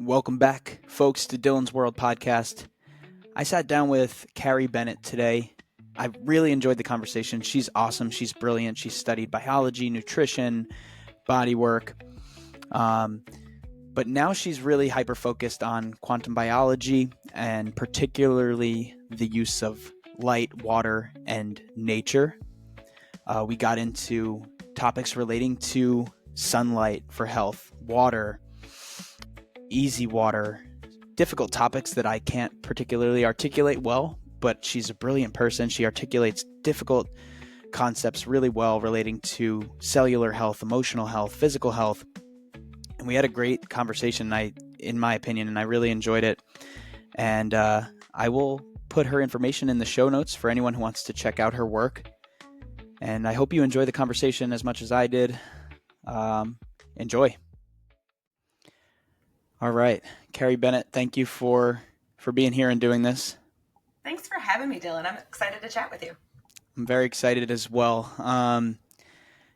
Welcome back, folks, to Dylan's World podcast. I sat down with Carrie Bennett today. I really enjoyed the conversation. She's awesome. She's brilliant. She's studied biology, nutrition, bodywork. But now she's really hyper-focused on quantum biology and particularly the use of light, water, and nature. We got into topics relating to sunlight for health, water, easy water, difficult topics that I can't particularly articulate well, but she's a brilliant person. She articulates difficult concepts really well relating to cellular health, emotional health, physical health. And we had a great conversation, in my opinion, and I really enjoyed it. And I will put her information in the show notes for anyone who wants to check out her work. And I hope you enjoy the conversation as much as I did. Enjoy. All right. Carrie Bennett, thank you for being here and doing this. Thanks for having me, Dylan. I'm excited to chat with you. I'm very excited as well.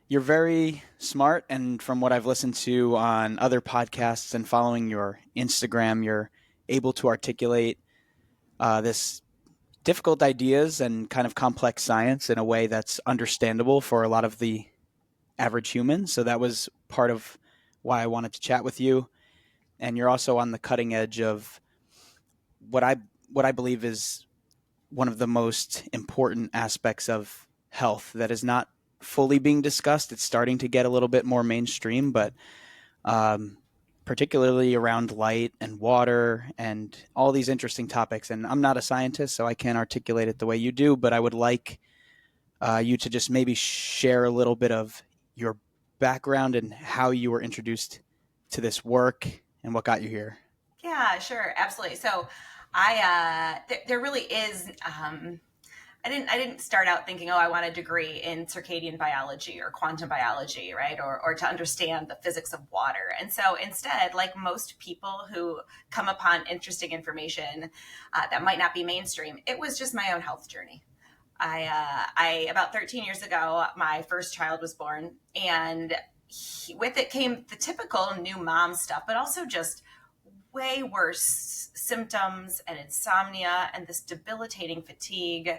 You're very smart, and from what I've listened to on other podcasts and following your Instagram, you're able to articulate this difficult ideas and kind of complex science in a way that's understandable for a lot of the average human. So that was part of why I wanted to chat with you. And you're also on the cutting edge of what I believe is one of the most important aspects of health that is not fully being discussed. It's starting to get a little bit more mainstream, but particularly around light and water and all these interesting topics. And I'm not a scientist, so I can't articulate it the way you do, but I would like you to just maybe share a little bit of your background and how you were introduced to this work and what got you here. Yeah, sure. Absolutely. So there really is, I didn't start out thinking, I want a degree in circadian biology or quantum biology, right? Or to understand the physics of water. And so instead, like most people who come upon interesting information that might not be mainstream, it was just my own health journey. I about 13 years ago, my first child was born, and with it came the typical new mom stuff, but also just way worse symptoms and insomnia and this debilitating fatigue.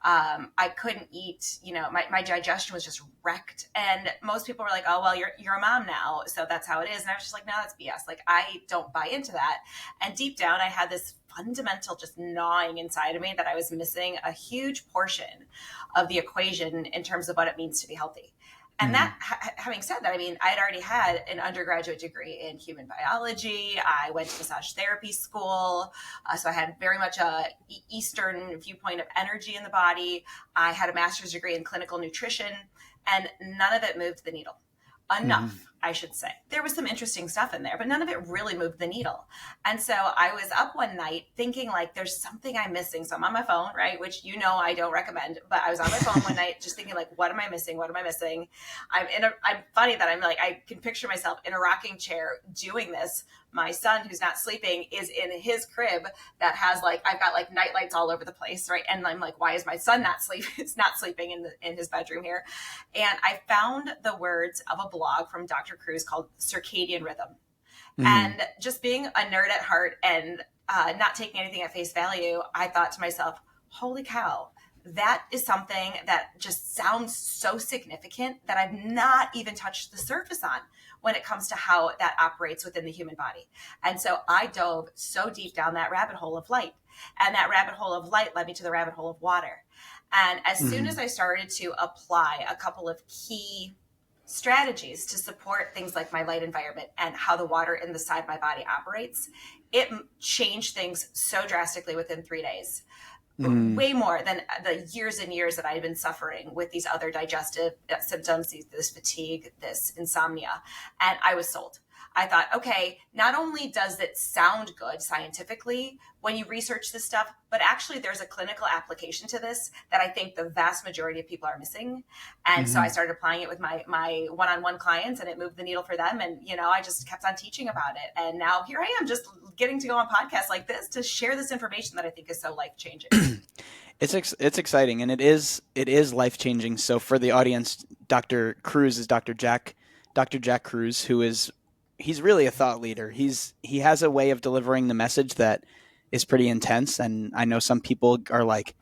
I couldn't eat, my digestion was just wrecked. And most people were like, oh, well, you're a mom now, so that's how it is. And I was just like, no, that's BS. Like, I don't buy into that. And deep down, I had this fundamental just gnawing inside of me that I was missing a huge portion of the equation in terms of what it means to be healthy. And that, having said that, I had already had an undergraduate degree in human biology. I went to massage therapy school. So I had very much a Eastern viewpoint of energy in the body. I had a master's degree in clinical nutrition, and none of it moved the needle. Enough, I should say. There was some interesting stuff in there, but none of it really moved the needle. And so I was up one night thinking like there's something I'm missing. So I'm on my phone, right? Which, I don't recommend, but I was on my phone one night just thinking like, what am I missing? What am I missing? I'm funny that I'm like, I can picture myself in a rocking chair doing this. My son, who's not sleeping, is in his crib that has I've got night lights all over the place, right? And I'm like, why is my son not sleeping? It's not sleeping in his bedroom here. And I found the words of a blog from Dr. Cruz called Circadian Rhythm. And just being a nerd at heart and not taking anything at face value, I thought to myself, holy cow, that is something that just sounds so significant that I've not even touched the surface on when it comes to how that operates within the human body. And so I dove so deep down that rabbit hole of light, and that rabbit hole of light led me to the rabbit hole of water. And as soon as I started to apply a couple of key strategies to support things like my light environment and how the water inside my body operates, it changed things so drastically within 3 days. Way more than the years and years that I had been suffering with these other digestive symptoms, this fatigue, this insomnia. And I was sold. I thought, okay, not only does it sound good scientifically when you research this stuff, but actually there's a clinical application to this that I think the vast majority of people are missing. And so I started applying it with my one-on-one clients, and it moved the needle for them. And, I just kept on teaching about it. And now here I am just getting to go on podcasts like this to share this information that I think is so life-changing. It's exciting, and it is life-changing. So for the audience, Dr. Cruz is Dr. Jack Cruz, who is he's really a thought leader. He has a way of delivering the message that is pretty intense, and I know some people are like,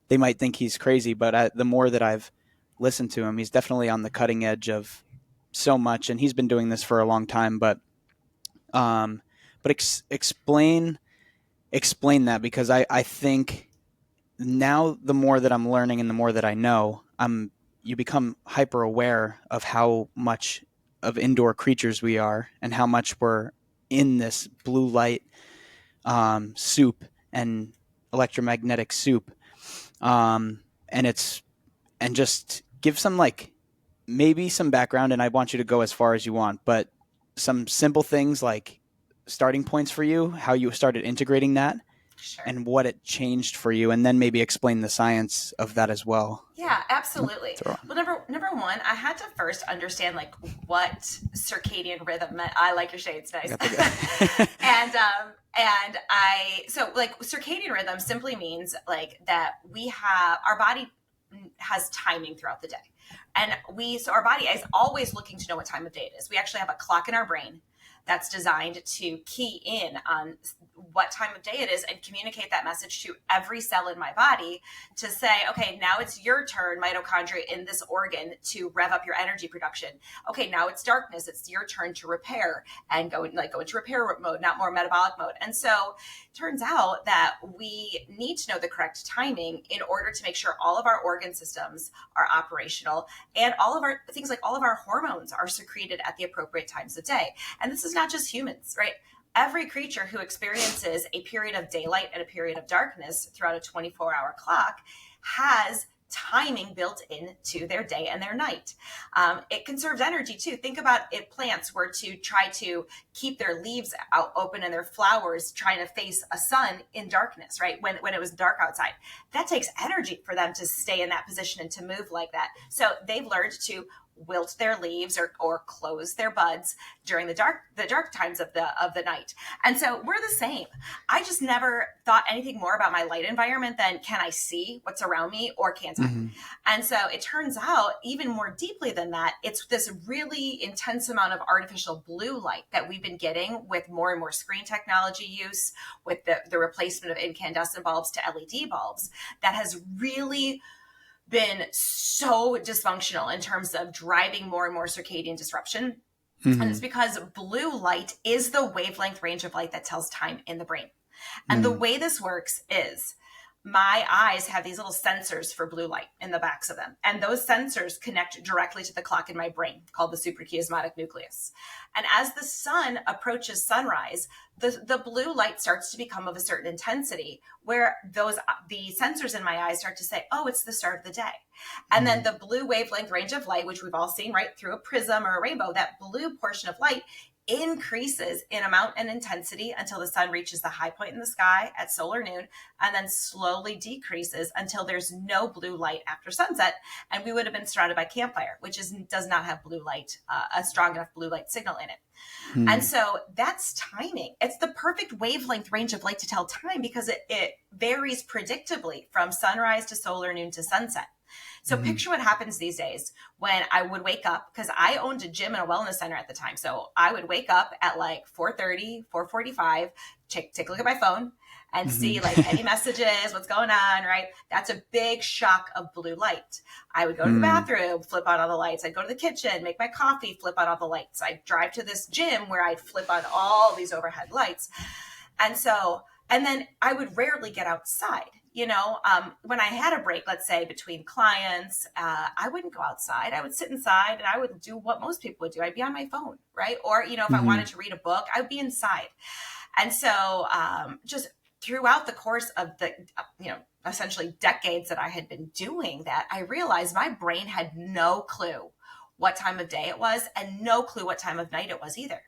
they might think he's crazy, but the more that I've listened to him, he's definitely on the cutting edge of so much, and he's been doing this for a long time. Um, but explain that, because I think now the more that I'm learning and the more that I know, you become hyper aware of how much of indoor creatures we are and how much we're in this blue light soup and electromagnetic soup. And just give some, like, maybe some background, and I want you to go as far as you want, but some simple things like starting points for you, how you started integrating that, Sure. and what it changed for you, and then maybe explain the science of that as well. Yeah, absolutely. Well, number one, I had to first understand like what circadian rhythm meant. I like your shades, nice. So like circadian rhythm simply means like that our body has timing throughout the day. And so our body is always looking to know what time of day it is. We actually have a clock in our brain that's designed to key in on what time of day it is and communicate that message to every cell in my body to say, okay, now it's your turn, mitochondria in this organ, to rev up your energy production. Okay, now it's darkness. It's your turn to repair and go into repair mode, not more metabolic mode. And so it turns out that we need to know the correct timing in order to make sure all of our organ systems are operational and all of our hormones are secreted at the appropriate times of day. And this is not just humans, right? Every creature who experiences a period of daylight and a period of darkness throughout a 24-hour clock has timing built into their day and their night. It conserves energy too. Think about if plants were to try to keep their leaves out open and their flowers trying to face a sun in darkness, right? When it was dark outside, that takes energy for them to stay in that position and to move like that. So they've learned to wilt their leaves or close their buds during the dark times of the night. And so we're the same. I just never thought anything more about my light environment than, can I see what's around me or can't I? Mm-hmm. And so it turns out even more deeply than that, it's this really intense amount of artificial blue light that we've been getting with more and more screen technology use, with the replacement of incandescent bulbs to LED bulbs, that has really been so dysfunctional in terms of driving more and more circadian disruption. Mm-hmm. And it's because blue light is the wavelength range of light that tells time in the brain. And the way this works is my eyes have these little sensors for blue light in the backs of them. And those sensors connect directly to the clock in my brain called the suprachiasmatic nucleus. And as the sun approaches sunrise, the blue light starts to become of a certain intensity where the sensors in my eyes start to say, oh, it's the start of the day. And then the blue wavelength range of light, which we've all seen right through a prism or a rainbow, that blue portion of light increases in amount and intensity until the sun reaches the high point in the sky at solar noon, and then slowly decreases until there's no blue light after sunset. And we would have been surrounded by campfire, which does not have blue light, a strong enough blue light signal in it. And so that's timing. It's the perfect wavelength range of light to tell time because it varies predictably from sunrise to solar noon to sunset. So picture what happens these days when I would wake up, because I owned a gym and a wellness center at the time. So I would wake up at like 4:30, 4:45, take a look at my phone and see like any messages, what's going on, right? That's a big shock of blue light. I would go to the bathroom, flip on all the lights. I'd go to the kitchen, make my coffee, flip on all the lights. I'd drive to this gym where I'd flip on all these overhead lights. And then I would rarely get outside. When I had a break, let's say between clients, I wouldn't go outside. I would sit inside and I would do what most people would do. I'd be on my phone, right? Or, if I wanted to read a book, I would be inside. And so just throughout the course of the, essentially decades that I had been doing that, I realized my brain had no clue what time of day it was and no clue what time of night it was either.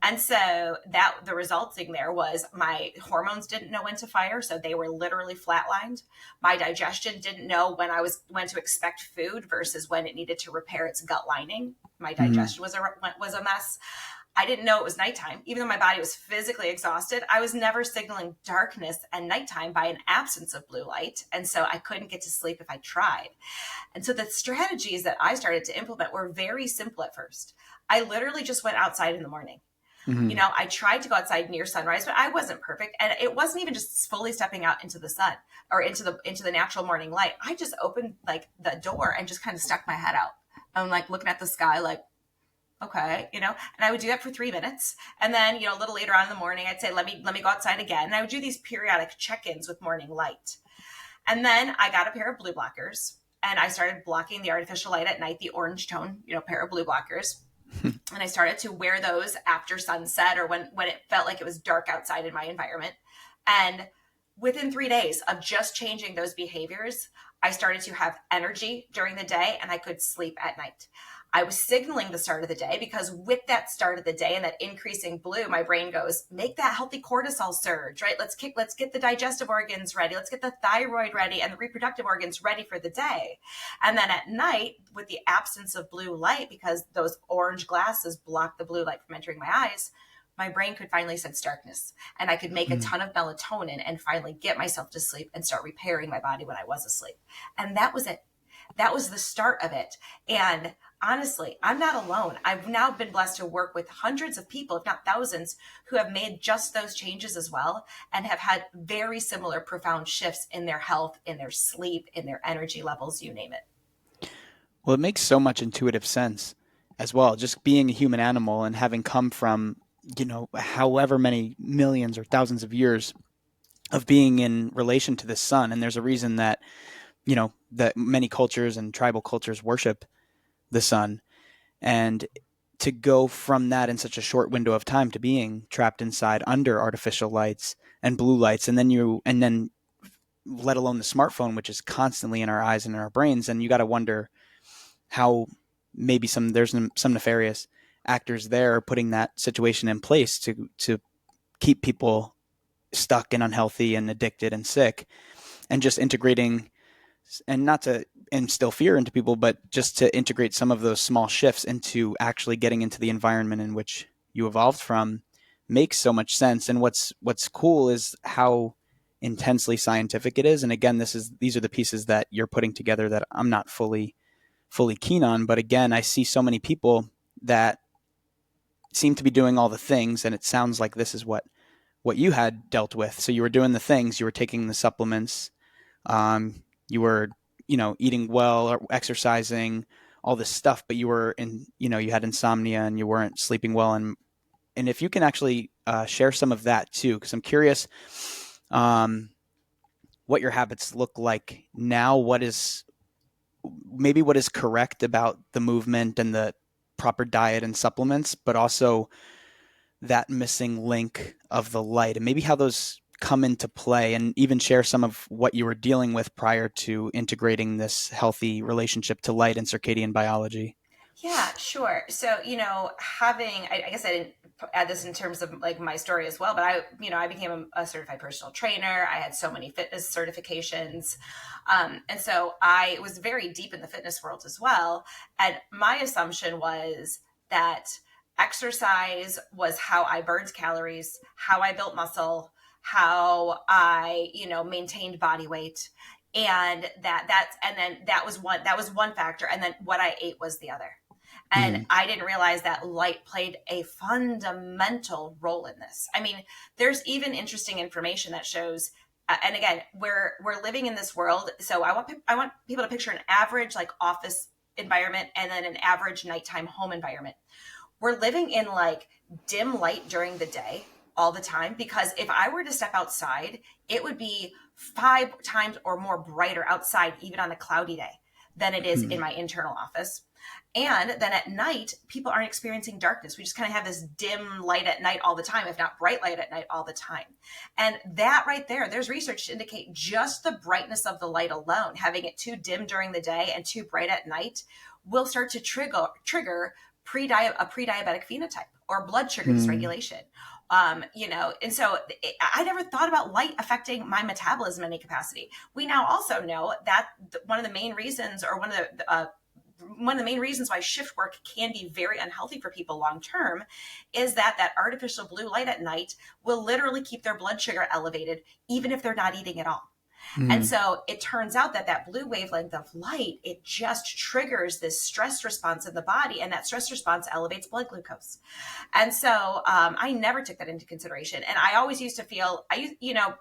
And so the resulting there was my hormones didn't know when to fire. So they were literally flatlined. My digestion didn't know when to expect food versus when it needed to repair its gut lining. My digestion was a mess. I didn't know it was nighttime. Even though my body was physically exhausted, I was never signaling darkness and nighttime by an absence of blue light. And so I couldn't get to sleep if I tried. And so the strategies that I started to implement were very simple at first. I literally just went outside in the morning. Mm-hmm. I tried to go outside near sunrise, but I wasn't perfect. And it wasn't even just fully stepping out into the sun or into the natural morning light. I just opened like the door and just kind of stuck my head out. I'm like looking at the sky, like, okay, and I would do that for 3 minutes. And then, a little later on in the morning, I'd say, let me go outside again. And I would do these periodic check-ins with morning light. And then I got a pair of blue blockers and I started blocking the artificial light at night, the orange tone, pair of blue blockers. And I started to wear those after sunset or when it felt like it was dark outside in my environment. And within 3 days of just changing those behaviors, I started to have energy during the day and I could sleep at night. I was signaling the start of the day because with that start of the day and that increasing blue, my brain goes, make that healthy cortisol surge, right? Let's get the digestive organs ready. Let's get the thyroid ready and the reproductive organs ready for the day. And then at night, with the absence of blue light, because those orange glasses block the blue light from entering my eyes, my brain could finally sense darkness and I could make a ton of melatonin and finally get myself to sleep and start repairing my body when I was asleep. And that was it. That was the start of it. And honestly, I'm not alone. I've now been blessed to work with hundreds of people, if not thousands, who have made just those changes as well and have had very similar profound shifts in their health, in their sleep, in their energy levels, you name it. Well, it makes so much intuitive sense as well. Just being a human animal and having come from, however many millions or thousands of years of being in relation to the sun. And there's a reason that, that many cultures and tribal cultures worship the sun, and to go from that in such a short window of time to being trapped inside under artificial lights and blue lights, and then let alone the smartphone, which is constantly in our eyes and in our brains, and you got to wonder how maybe there's some nefarious actors there putting that situation in place to keep people stuck and unhealthy and addicted and sick, and just integrating, and not to instill fear into people, but just to integrate some of those small shifts into actually getting into the environment in which you evolved from makes so much sense. And what's cool is how intensely scientific it is. And again, these are the pieces that you're putting together that I'm not fully keen on. But again, I see so many people that seem to be doing all the things, and it sounds like this is what you had dealt with. So you were doing the things, you were taking the supplements, you were eating well or exercising, all this stuff, but you were you had insomnia and you weren't sleeping well. And if you can actually share some of that too, because I'm curious what your habits look like now, what is correct about the movement and the proper diet and supplements, but also that missing link of the light, and maybe how those come into play, and even share some of what you were dealing with prior to integrating this healthy relationship to light and circadian biology. Yeah, sure. So, I guess I didn't add this in terms of like my story as well, but I became a certified personal trainer. I had so many fitness certifications. And so I was very deep in the fitness world as well. And my assumption was that exercise was how I burned calories, how I built muscle, how I, maintained body weight. And that was one factor. And then what I ate was the other. And I didn't realize that light played a fundamental role in this. I mean, there's even interesting information that shows, and again, we're living in this world. So I want people to picture an average like office environment and then an average nighttime home environment. We're living in like dim light during the day all the time, because if I were to step outside, it would be 5 times or more brighter outside, even on a cloudy day, than it is in my internal office. And then at night, people aren't experiencing darkness. We just kind of have this dim light at night all the time, if not bright light at night all the time. And that right there, there's research to indicate just the brightness of the light alone, having it too dim during the day and too bright at night, will start to trigger a pre-diabetic phenotype or blood sugar dysregulation. And so I never thought about light affecting my metabolism in any capacity. We now also know that one of the main reasons, or one of the main reasons why shift work can be very unhealthy for people long term, is that artificial blue light at night will literally keep their blood sugar elevated, even if they're not eating at all. And Mm. so it turns out that that blue wavelength of light, it just triggers this stress response in the body, and that stress response elevates blood glucose. And so I never took that into consideration. And I always used to feel,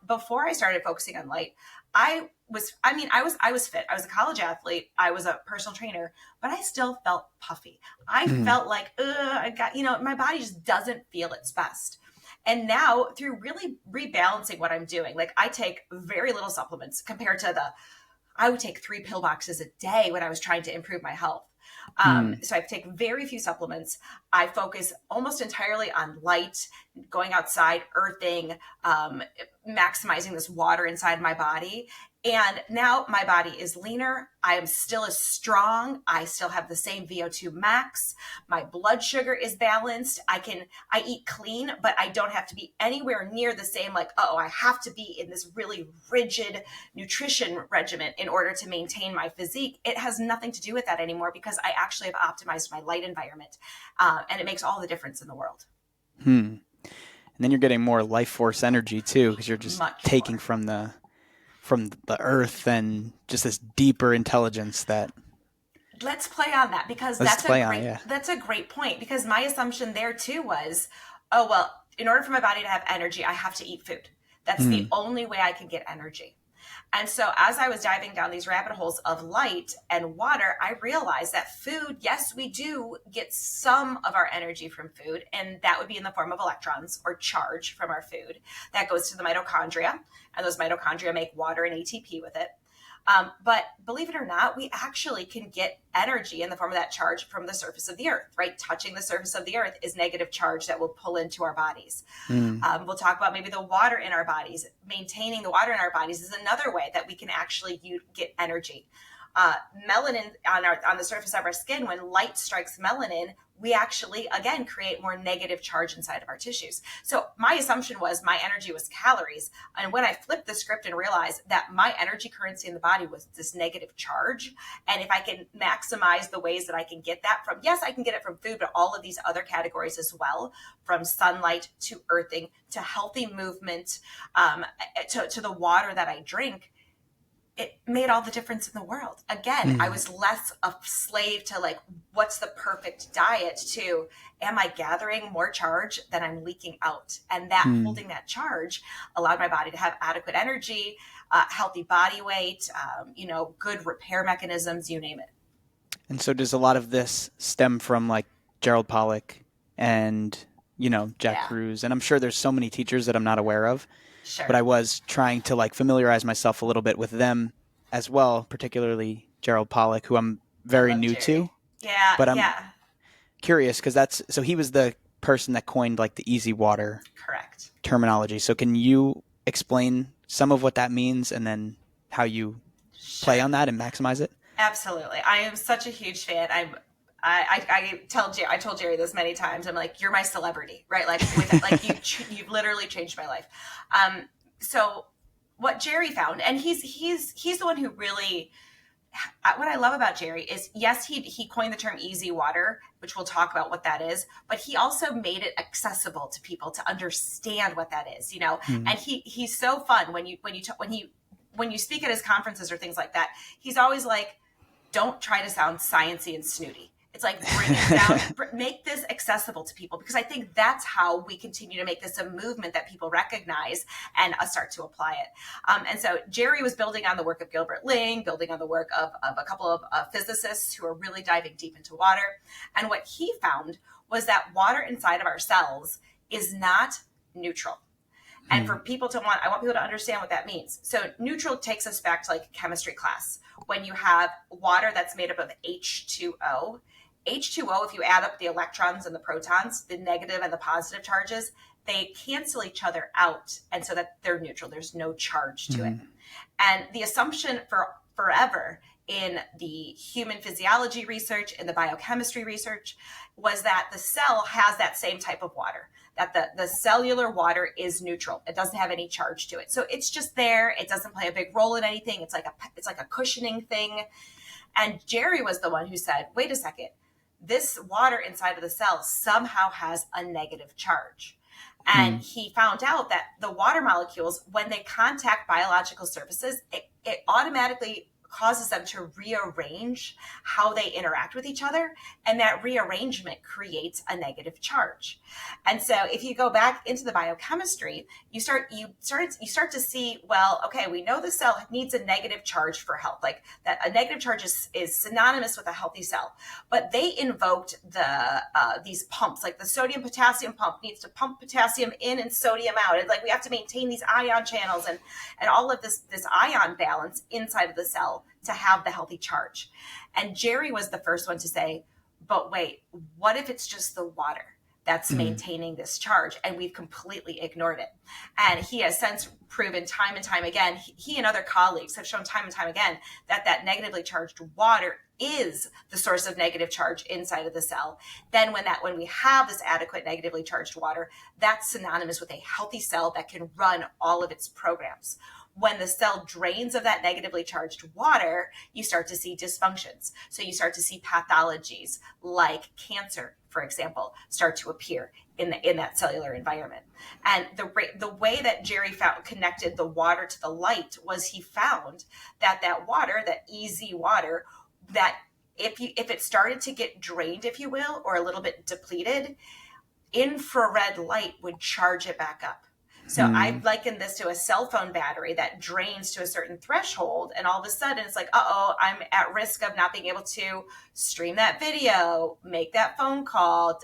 before I started focusing on light, I was fit. I was a college athlete. I was a personal trainer, but I still felt puffy. I felt like, my body just doesn't feel its best. And now through really rebalancing what I'm doing, like I take very little supplements compared to I would take 3 pill boxes a day when I was trying to improve my health. So I take very few supplements. I focus almost entirely on light, going outside, earthing, maximizing this water inside my body. And now my body is leaner. I am still as strong. I still have the same VO2 max. My blood sugar is balanced. I eat clean, but I don't have to be anywhere near the same, I have to be in this really rigid nutrition regimen in order to maintain my physique. It has nothing to do with that anymore because I actually have optimized my light environment. And it makes all the difference in the world. And then you're getting more life force energy too, because you're just Much taking more. from the earth and just this deeper intelligence that. Let's play on that because that's a great point, because my assumption there too was, in order for my body to have energy, I have to eat food. That's the only way I can get energy. And so as I was diving down these rabbit holes of light and water, I realized that food, yes, we do get some of our energy from food, and that would be in the form of electrons or charge from our food. That goes to the mitochondria, and those mitochondria make water and ATP with it. But believe it or not, we actually can get energy in the form of that charge from the surface of the earth, right? Touching the surface of the earth is negative charge that will pull into our bodies. We'll talk about maybe the water in our bodies. Maintaining the water in our bodies is another way that we can actually get energy. Melanin on the surface of our skin, when light strikes melanin, we actually, again, create more negative charge inside of our tissues. So my assumption was my energy was calories. And when I flipped the script and realized that my energy currency in the body was this negative charge, and if I can maximize the ways that I can get that from, yes, I can get it from food, but all of these other categories as well, from sunlight to earthing to healthy movement, to the water that I drink, it made all the difference in the world. Again, I was less a slave to what's the perfect diet to, am I gathering more charge than I'm leaking out? And that holding that charge allowed my body to have adequate energy, healthy body weight, good repair mechanisms, you name it. And so does a lot of this stem from Gerald Pollack and, Jack Kruse? And I'm sure there's so many teachers that I'm not aware of. Sure. But I was trying to familiarize myself a little bit with them as well, particularly Gerald Pollack, who I'm very new to. Yeah. But I'm curious because so he was the person that coined the easy water correct terminology. So can you explain some of what that means and then how you play on that and maximize it? Absolutely. I am such a huge fan. I told Jerry this many times. I'm like, you're my celebrity, right? You've literally changed my life. So what Jerry found, and he's the one who really, what I love about Jerry is, yes, he coined the term easy water, which we'll talk about what that is, but he also made it accessible to people to understand what that is, and he's so fun when you speak at his conferences or things like that. He's always like, don't try to sound sciencey and snooty. It's bring it down, make this accessible to people, because I think that's how we continue to make this a movement that people recognize and start to apply it. And so Jerry was building on the work of Gilbert Ling, building on the work of a couple of physicists who are really diving deep into water. And what he found was that water inside of our cells is not neutral. And for people I want people to understand what that means. So neutral takes us back to chemistry class. When you have water that's made up of H2O, if you add up the electrons and the protons, the negative and the positive charges, they cancel each other out. And so that they're neutral. There's no charge to it. And the assumption for forever in the human physiology research, in the biochemistry research, was that the cell has that same type of water, that the cellular water is neutral. It doesn't have any charge to it. So it's just there. It doesn't play a big role in anything. It's like a cushioning thing. And Jerry was the one who said, wait a second, this water inside of the cell somehow has a negative charge. And he found out that the water molecules, when they contact biological surfaces, it automatically causes them to rearrange how they interact with each other. And that rearrangement creates a negative charge. And so if you go back into the biochemistry, you start to see, well, okay, we know the cell needs a negative charge for health. Like that, a negative charge is synonymous with a healthy cell. But they invoked these pumps, like the sodium potassium pump needs to pump potassium in and sodium out. And like we have to maintain these ion channels and all of this ion balance inside of the cell to have the healthy charge. And Jerry was the first one to say, but wait, what if it's just the water that's maintaining this charge? And we've completely ignored it. And he has since proven time and time again, he and other colleagues have shown time and time again that negatively charged water is the source of negative charge inside of the cell. Then when we have this adequate negatively charged water, that's synonymous with a healthy cell that can run all of its programs. When the cell drains of that negatively charged water, you start to see dysfunctions. So you start to see pathologies like cancer, for example, start to appear in that cellular environment. And the way that Jerry connected the water to the light was he found that water, that easy water, that if it started to get drained, if you will, or a little bit depleted, infrared light would charge it back up. So I liken this to a cell phone battery that drains to a certain threshold, and all of a sudden it's like, I'm at risk of not being able to stream that video, make that phone call,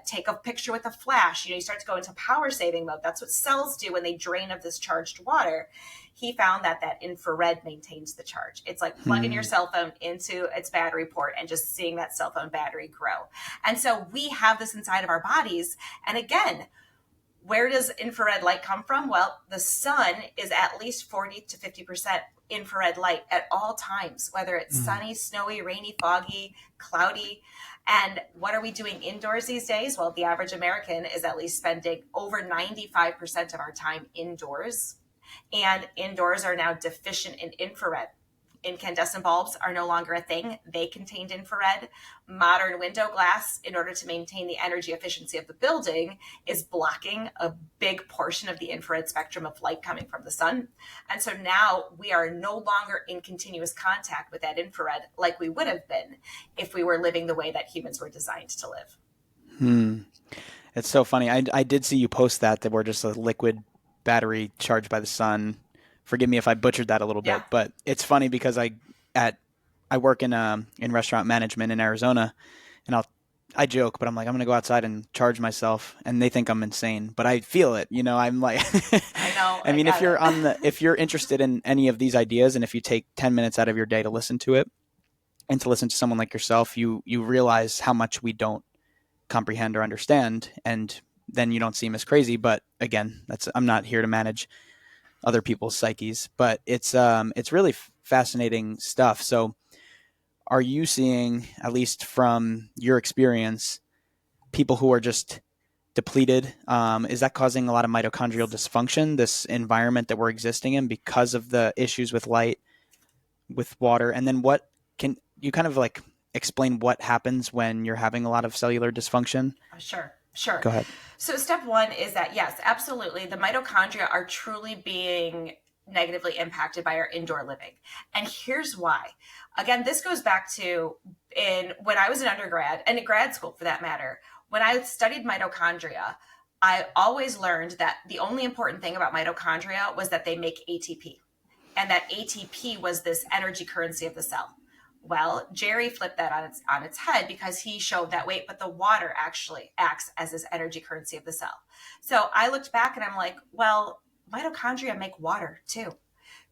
take a picture with a flash. You start to go into power saving mode. That's what cells do when they drain of this charged water. He found that infrared maintains the charge. It's like plugging your cell phone into its battery port and just seeing that cell phone battery grow. And so we have this inside of our bodies. And again, where does infrared light come from? Well, the sun is at least 40 to 50% infrared light at all times, whether it's sunny, snowy, rainy, foggy, cloudy. And what are we doing indoors these days? Well, the average American is at least spending over 95% of our time indoors. And indoors are now deficient in infrared. Incandescent bulbs are no longer a thing. They contained infrared. Modern window glass, in order to maintain the energy efficiency of the building, is blocking a big portion of the infrared spectrum of light coming from the sun. And so now we are no longer in continuous contact with that infrared like we would have been if we were living the way that humans were designed to live. It's so funny. I did see you post that we're just a liquid battery charged by the sun. Forgive me if I butchered that a little bit, but it's funny because I work in restaurant management in Arizona, and I joke, but I'm like, I'm going to go outside and charge myself, and they think I'm insane, but I feel it, I'm like, I know. I mean, if you're interested in any of these ideas, and if you take 10 minutes out of your day to listen to it and to listen to someone like yourself, you realize how much we don't comprehend or understand. And then you don't seem as crazy. But again, I'm not here to manage other people's psyches, but it's really fascinating stuff. So are you seeing, at least from your experience, people who are just depleted? Is that causing a lot of mitochondrial dysfunction, this environment that we're existing in, because of the issues with light, with water? And then what can you kind of like explain what happens when you're having a lot of cellular dysfunction? Sure. Go ahead. So step one is that, yes, absolutely, the mitochondria are truly being negatively impacted by our indoor living. And here's why. Again, this goes back to when I was an undergrad, and in grad school for that matter, when I studied mitochondria, I always learned that the only important thing about mitochondria was that they make ATP, and that ATP was this energy currency of the cell. Well, Jerry flipped that on its head, because he showed that, wait, but the water actually acts as this energy currency of the cell. So I looked back and I'm like, well, mitochondria make water too.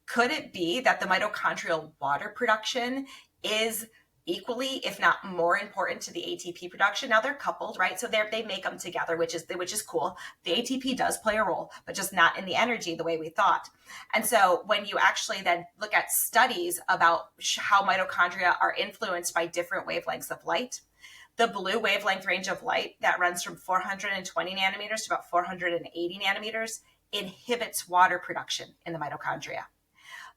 Could it be that the mitochondrial water production is equally, if not more important to the ATP production? Now they're coupled, right? So they make them together, which is cool. The ATP does play a role, but just not in the energy the way we thought. And so when you actually then look at studies about how mitochondria are influenced by different wavelengths of light, the blue wavelength range of light that runs from 420 nanometers to about 480 nanometers inhibits water production in the mitochondria.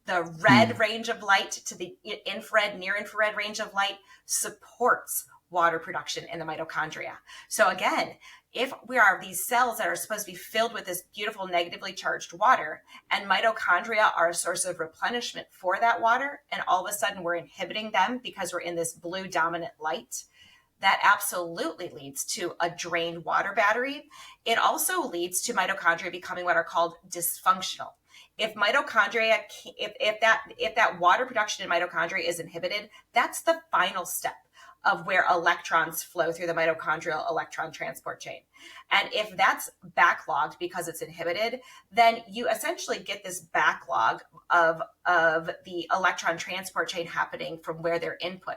The red range of light to the infrared, near infrared range of light supports water production in the mitochondria. So again, if we are these cells that are supposed to be filled with this beautiful negatively charged water, and mitochondria are a source of replenishment for that water, and all of a sudden we're inhibiting them because we're in this blue dominant light, that absolutely leads to a drained water battery. It also leads to mitochondria becoming what are called dysfunctional. If mitochondria, if that water production in mitochondria is inhibited, that's the final step of where electrons flow through the mitochondrial electron transport chain. And if that's backlogged because it's inhibited, then you essentially get this backlog of the electron transport chain happening from where they're input.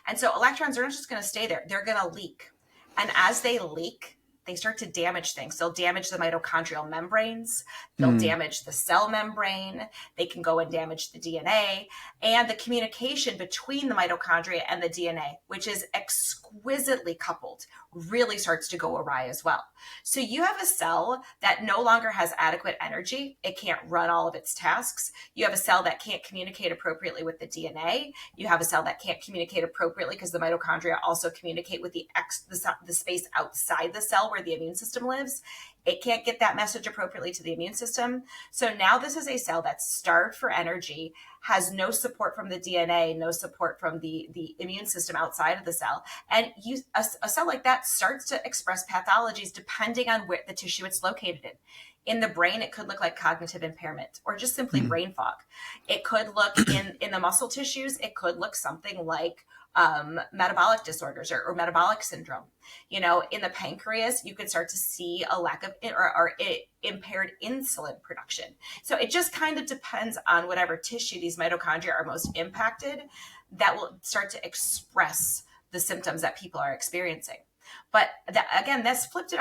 And so electrons are not just going to stay there, they're going to leak. And as they leak, they start to damage things. They'll damage the mitochondrial membranes. They'll damage the cell membrane. They can go and damage the DNA. And the communication between the mitochondria and the DNA, which is exquisitely coupled, really starts to go awry as well. So you have a cell that no longer has adequate energy. It can't run all of its tasks. You have a cell that can't communicate appropriately with the DNA. You have a cell that can't communicate appropriately because the mitochondria also communicate with the space outside the cell where the immune system lives. It can't get that message appropriately to the immune system. So now this is a cell that's starved for energy, has no support from the DNA, no support from the immune system outside of the cell. And a cell like that starts to express pathologies depending on where the tissue it's located in. In the brain, it could look like cognitive impairment or just simply brain fog. It could look in the muscle tissues. It could look something like metabolic disorders or metabolic syndrome. In the pancreas, you could start to see a lack of or impaired insulin production. So it just kind of depends on whatever tissue these mitochondria are most impacted that will start to express the symptoms that people are experiencing. But this flipped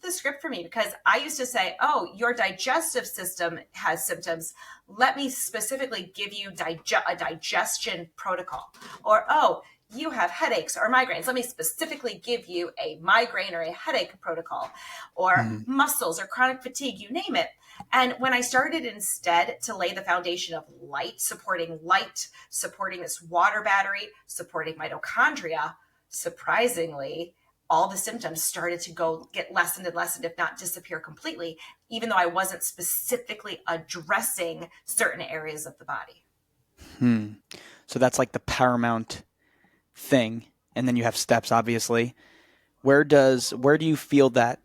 the script for me, because I used to say, oh, your digestive system has symptoms. Let me specifically give you a digestion protocol. Or, oh, you have headaches or migraines. Let me specifically give you a migraine or a headache protocol, or muscles or chronic fatigue, you name it. And when I started instead to lay the foundation of light, supporting this water battery, supporting mitochondria, surprisingly, all the symptoms started to get lessened and lessened, if not disappear completely, even though I wasn't specifically addressing certain areas of the body. So that's like the paramount thing. And then you have steps, obviously. Where do you feel that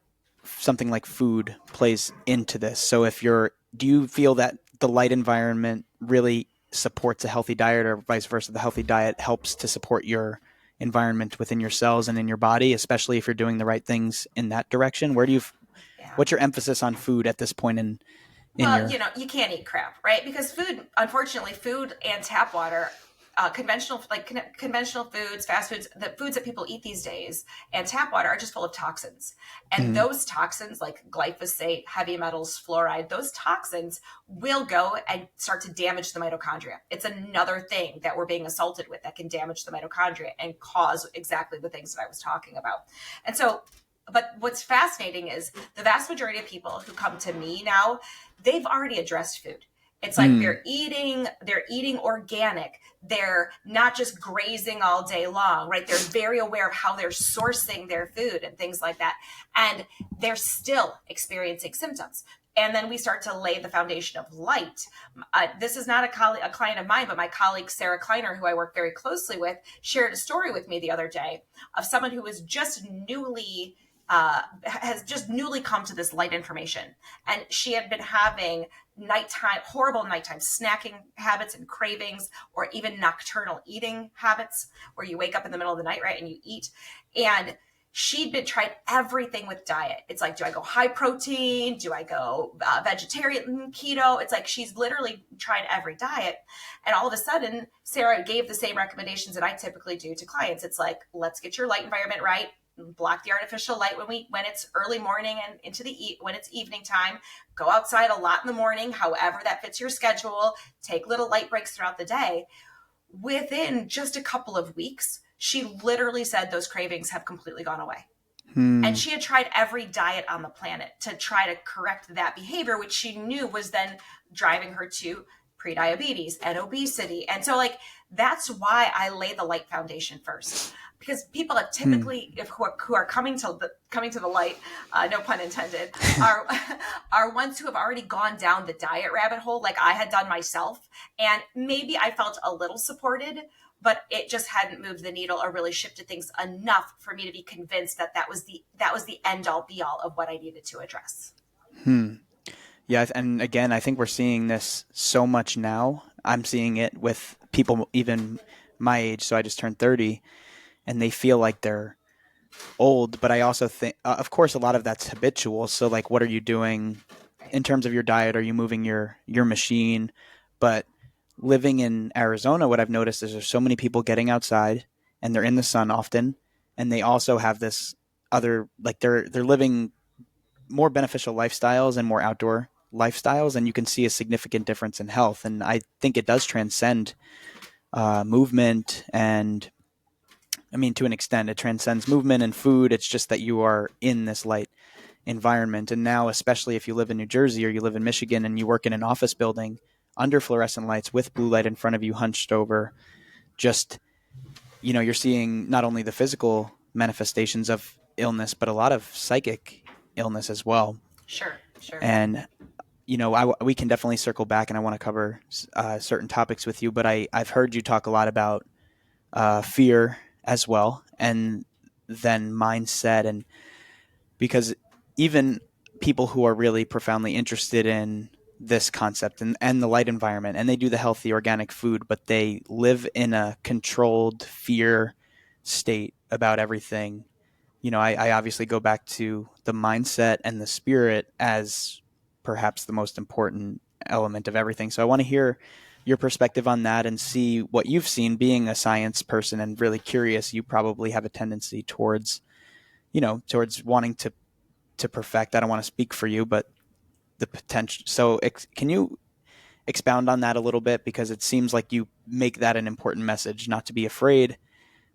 something like food plays into this? So do you feel that the light environment really supports a healthy diet, or vice versa, the healthy diet helps to support your environment within your cells and in your body, especially if you're doing the right things in that direction? What's your emphasis on food at this point you can't eat crap, right? Because unfortunately, food and tap water, conventional foods, fast foods, the foods that people eat these days, and tap water are just full of toxins. And those toxins, like glyphosate, heavy metals, fluoride, those toxins will go and start to damage the mitochondria. It's another thing that we're being assaulted with that can damage the mitochondria and cause exactly the things that I was talking about. And so, but what's fascinating is the vast majority of people who come to me now, they've already addressed food. It's like they're eating organic. They're not just grazing all day long, right? They're very aware of how they're sourcing their food and things like that. And they're still experiencing symptoms. And then we start to lay the foundation of light. This is not a client of mine, but my colleague, Sarah Kleiner, who I work very closely with, shared a story with me the other day of someone who was has just newly come to this light information. And she had been having horrible nighttime snacking habits and cravings, or even nocturnal eating habits where you wake up in the middle of the night, right, and you eat. And she'd tried everything with diet. It's like, do I go high protein? Do I go vegetarian, keto? It's like she's literally tried every diet. And all of a sudden, Sarah gave the same recommendations that I typically do to clients. It's like, let's get your light environment right. Block the artificial light when it's early morning and when it's evening time. Go outside a lot in the morning, however that fits your schedule. Take little light breaks throughout the day. Within just a couple of weeks, she literally said those cravings have completely gone away. And she had tried every diet on the planet to try to correct that behavior, which she knew was then driving her to prediabetes and obesity. And so that's why I lay the light foundation first. because people have typically, who are coming to the light, no pun intended, are ones who have already gone down the diet rabbit hole, like I had done myself, and maybe I felt a little supported, but it just hadn't moved the needle or really shifted things enough for me to be convinced that that was the end all be all of what I needed to address. Yeah, and again, I think we're seeing this so much now. I'm seeing it with people even my age, so I just turned 30, and they feel like they're old, but I also think, of course, a lot of that's habitual. So, like, what are you doing in terms of your diet? Are you moving your machine? But living in Arizona, what I've noticed is there's so many people getting outside, and they're in the sun often, and they also have this other, like, they're living more beneficial lifestyles and more outdoor lifestyles, and you can see a significant difference in health. And I think it does transcend movement, and I mean, to an extent, it transcends movement and food. It's just that you are in this light environment. And now, especially if you live in New Jersey or you live in Michigan and you work in an office building under fluorescent lights with blue light in front of you, hunched over, just, you're seeing not only the physical manifestations of illness, but a lot of psychic illness as well. Sure. And, we can definitely circle back, and I want to cover certain topics with you, but I've heard you talk a lot about fear as well, and then mindset. And because even people who are really profoundly interested in this concept and the light environment, and they do the healthy organic food, but they live in a controlled fear state about everything. I obviously go back to the mindset and the spirit as perhaps the most important element of everything. So I want to hear your perspective on that and see what you've seen. Being a science person and really curious, you probably have a tendency towards wanting to perfect. I don't want to speak for you, but the potential. So can you expound on that a little bit? Because it seems like you make that an important message, not to be afraid.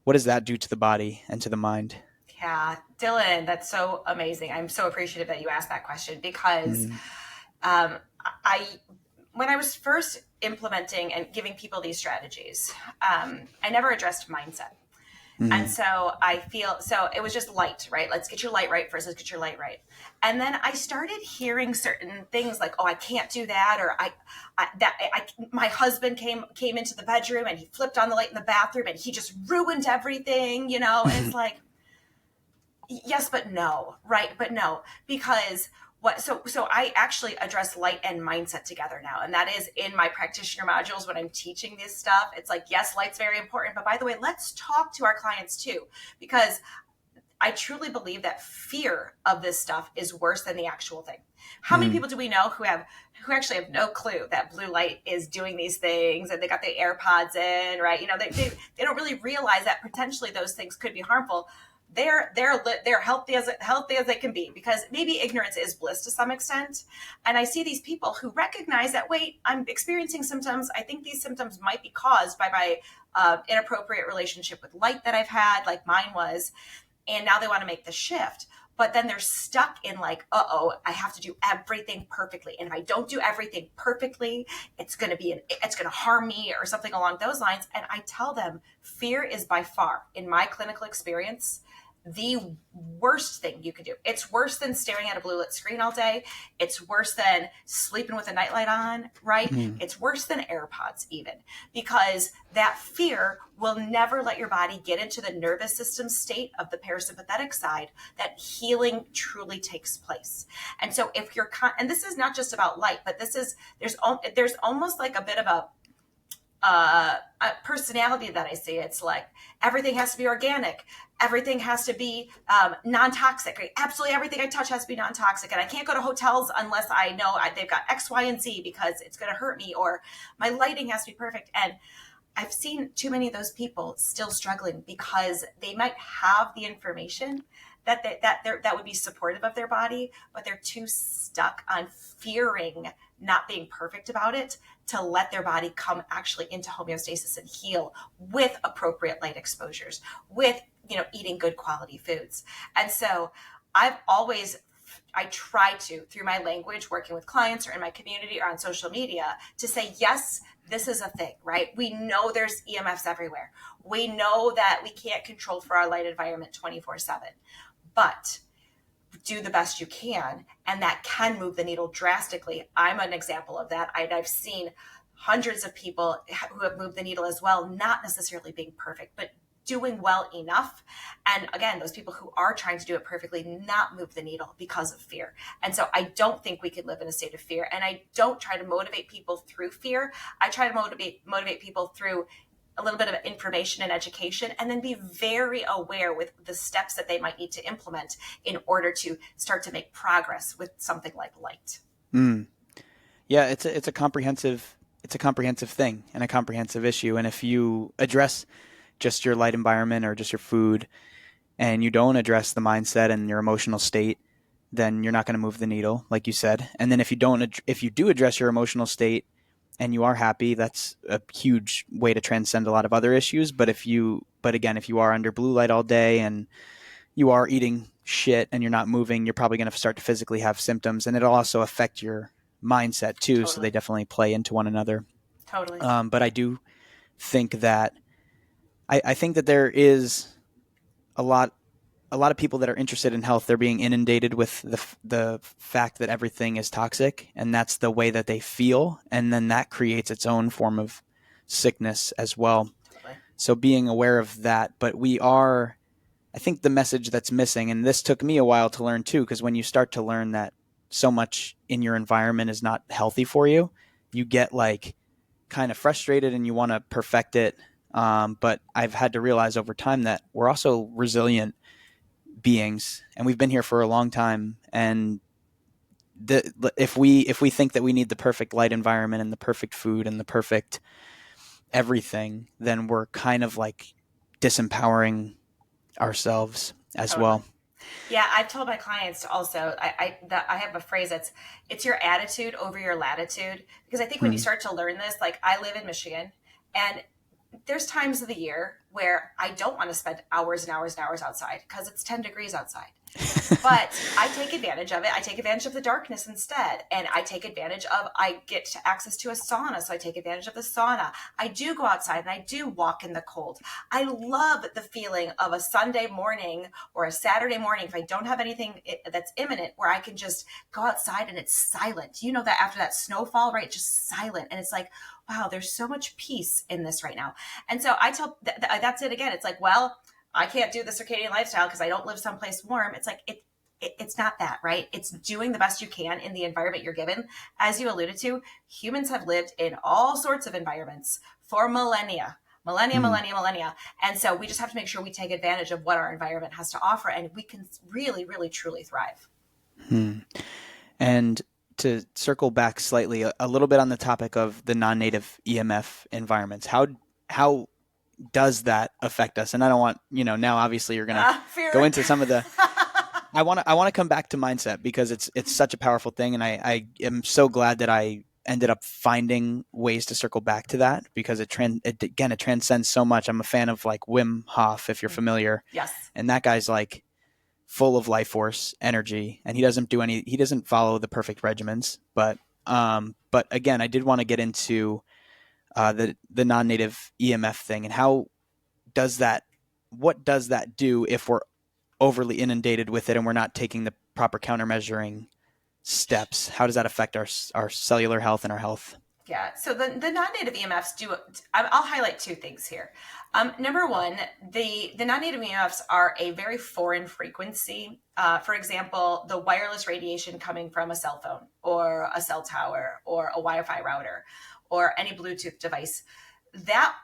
What does that do to the body and to the mind? Yeah, Dylan, that's so amazing. I'm so appreciative that you asked that question, because I when I was first implementing and giving people these strategies, I never addressed mindset. And so so it was just light, right? Let's get your light right first. Let's get your light right. And then I started hearing certain things like, oh, I can't do that. Or my husband came into the bedroom and he flipped on the light in the bathroom and he just ruined everything, and it's like, yes, but no, right? But no, because so I actually address light and mindset together now. And that is in my practitioner modules when I'm teaching this stuff. It's like, yes, light's very important. But by the way, let's talk to our clients too, because I truly believe that fear of this stuff is worse than the actual thing. How many people do we know who actually have no clue that blue light is doing these things, and they got their AirPods in, right? They don't really realize that potentially those things could be harmful. They're healthy as they can be, because maybe ignorance is bliss to some extent. And I see these people who recognize that, wait, I'm experiencing symptoms. I think these symptoms might be caused by my inappropriate relationship with light that I've had, like mine was. And now they want to make the shift. But then they're stuck in like, I have to do everything perfectly. And if I don't do everything perfectly, it's going to harm me or something along those lines. And I tell them, fear is by far, in my clinical experience, the worst thing you could do. It's worse than staring at a blue lit screen all day. It's worse than sleeping with a nightlight on, right? It's worse than AirPods even, because that fear will never let your body get into the nervous system state of the parasympathetic side that healing truly takes place. And so if you're, and this is not just about light, but there's almost like a bit of a personality that I see. It's like everything has to be organic. Everything has to be non-toxic. Right? Absolutely everything I touch has to be non-toxic. And I can't go to hotels unless I know they've got X, Y, and Z, because it's going to hurt me, or my lighting has to be perfect. And I've seen too many of those people still struggling because they might have the information that would be supportive of their body, but they're too stuck on fearing not being perfect about it to let their body come actually into homeostasis and heal with appropriate light exposures, with eating good quality foods. And so I've always try to, through my language, working with clients or in my community or on social media, to say, yes, this is a thing, right? We know there's EMFs everywhere. We know that we can't control for our light environment 24/7, but do the best you can. And that can move the needle drastically. I'm an example of that. I've seen hundreds of people who have moved the needle as well, not necessarily being perfect, but doing well enough. And again, those people who are trying to do it perfectly not move the needle because of fear. And so I don't think we could live in a state of fear. And I don't try to motivate people through fear. I try to motivate people through a little bit of information and education, and then be very aware with the steps that they might need to implement in order to start to make progress with something like light. Yeah, it's a comprehensive thing and a comprehensive issue. And if you address just your light environment or just your food, and you don't address the mindset and your emotional state, then you're not going to move the needle, like you said. And then if you do address your emotional state and you are happy, that's a huge way to transcend a lot of other issues. But again, if you are under blue light all day and you are eating shit and you're not moving, you're probably going to start to physically have symptoms, and it'll also affect your mindset too. Totally. So they definitely play into one another. Totally. But I do think that I think that there is a lot of people that are interested in health. They're being inundated with the fact that everything is toxic, and that's the way that they feel, and then that creates its own form of sickness as well. Totally. So being aware of that, but I think the message that's missing, and this took me a while to learn too, because when you start to learn that so much in your environment is not healthy for you, you get like kind of frustrated and you want to perfect it. But I've had to realize over time that we're also resilient beings, and we've been here for a long time. And if we think that we need the perfect light environment and the perfect food and the perfect everything, then we're kind of like disempowering ourselves as well. Yeah, I've told my clients to also, I have a phrase it's your attitude over your latitude. Because I think when you start to learn this, like I live in Michigan, and there's times of the year where I don't want to spend hours and hours and hours outside because it's 10 degrees outside. But I take advantage of it. I take advantage of the darkness instead. And I take advantage of, I get access to a sauna. So I take advantage of the sauna. I do go outside and I do walk in the cold. I love the feeling of a Sunday morning or a Saturday morning, if I don't have anything that's imminent, where I can just go outside and it's silent. You know that after that snowfall, right? Just silent. And it's like, wow, there's so much peace in this right now. And so I tell, that's it again. It's like, well, I can't do the circadian lifestyle because I don't live someplace warm. It's like, it's not that, right? It's doing the best you can in the environment you're given. As you alluded to, humans have lived in all sorts of environments for millennia. And so we just have to make sure we take advantage of what our environment has to offer, and we can really, really, truly thrive. And to circle back slightly, a little bit on the topic of the non-native EMF environments, how does that affect us? And I don't want, now obviously you're going to go into some of the, I want to come back to mindset because it's such a powerful thing. And I am so glad that I ended up finding ways to circle back to that, because it transcends so much. I'm a fan of like Wim Hof, if you're familiar. Yes. And that guy's like full of life force energy, and he doesn't follow the perfect regimens, but again, I did want to get into the non-native EMF thing, and what does that do if we're overly inundated with it and we're not taking the proper countermeasuring steps? How does that affect our cellular health and our health? Yeah. So the non-native EMFs do, I'll highlight two things here. Number one, the non-native EMFs are a very foreign frequency. For example, the wireless radiation coming from a cell phone or a cell tower or a Wi-Fi router or any Bluetooth device. That